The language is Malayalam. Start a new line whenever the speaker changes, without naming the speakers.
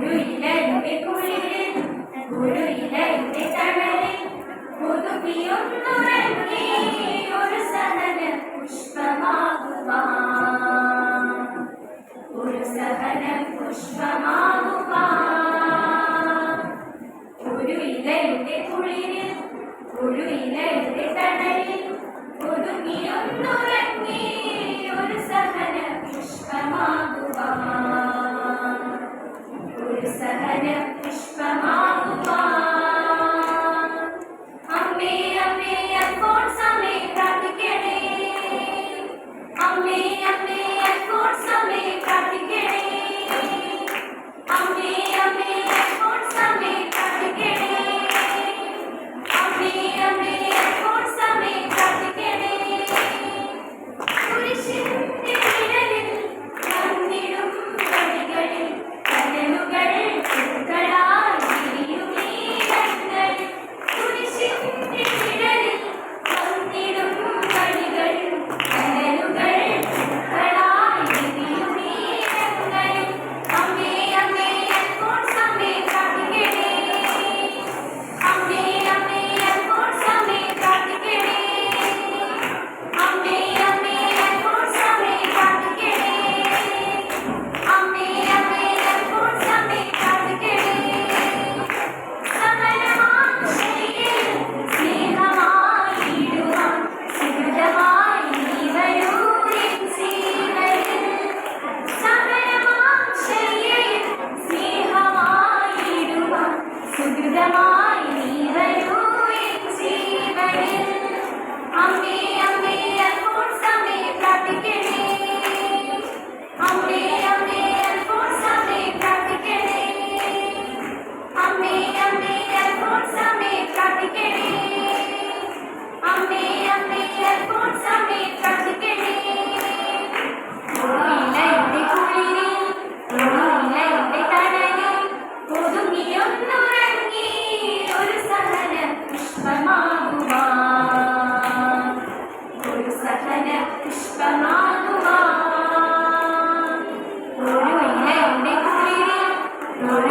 ഒരു ഇലയുടെ കുളിരിൽ ഒരു ഇലയുടെ തണലിൽ പുതുക്കിയൊന്നുറങ്ങി ഒരു സഹന പുഷ്പമാകുവാൻ ഒരു സഹന പുഷ്പമാകുവാൻ ഒരു ഇലയുടെ കുളിരിൽ ഒരു ഇലയുടെ തണലിൽ പുതുക്കിയൊന്നുറങ്ങി ഒരു സഹന പുഷ്പമാകുവാൻ ഒരു സഹന പുഷ്പമാകുവാൻ അമ്മേ അമ്മേ അൽഫോൻസമ്മേ പ്രാർത്ഥിക്കണേ അമ്മേ അമ്മേ അൽഫോൻസമ്മേ പ്രാർത്ഥിക്കണേ അമ്മേ അമ്മേ അൽഫോൻസമ്മേ പ്രാർത്ഥിക്കണേ അമ്മേ അമ്മേ അൽഫോൻസമ്മേ പ്രാർത്ഥിക്കണേ കുരിശിന്റെ നിഴലിൽ വന്നിടും വഴികളിൽ കനലുകൾ പൂക്കളായി വിരിയുമീരങ്ങളിൽ കുരിശിന്റെ നിഴലിൽ വന്നിടും വഴികളിൽ കനലുകൾ പൂക്കളായി വിരിയുമീരങ്ങളിൽ അമ്മേ അമ്മേ അൽഫോൻസമ്മേ പ്രാർത്ഥിക്കണേ അമ്മേ അമ്മേ അൽഫോൻസമ്മേ പ്രാർത്ഥിക്കണേ അമ്മേ അമ്മേ അൽഫോൻസമ്മേ പ്രാർത്ഥിക്കണേ അമ്മേ അമ്മേ അൽഫോൻസമ്മേ പ്രാർത്ഥിക്കണേ സകലമാശയിൽ സ്നേഹമായിടുവാൻ സുഹൃതമായി നീ വരൂ എൻ ജീവനിൽ സകലമാശയിൽ സ്നേഹമായിടുവാൻ സുഹൃതമായി നീ വരൂ എൻ ജീവനിൽ അമ്മേ അമ്മേ അൽഫോൻസമ്മേ പ്രാർത്ഥിക്കണേ അമ്മേ അമ്മേ അൽഫോൻസമ്മേ പ്രാർത്ഥിക്കണേ അമ്മേ അമ്മേ അൽഫോൻസമ്മേ പ്രാർത്ഥിക്കണേ അമ്മേ അമ്മേ അൽഫോൻസമ്മേ പ്രാർത്ഥിക്കണേ ഒരു ഇലയുടെ കുളിരിൽ ഒരു ഇലയുടെ തണലിൽ ഒതുങ്ങിയൊന്നുറങ്ങി ഒരു സഹന പുഷ്പമാകുവാൻ ഒരു സഹന പുഷ്പമാകുവാൻ ഒരു ഇലയുടെ കുളിരിൽ ഒരു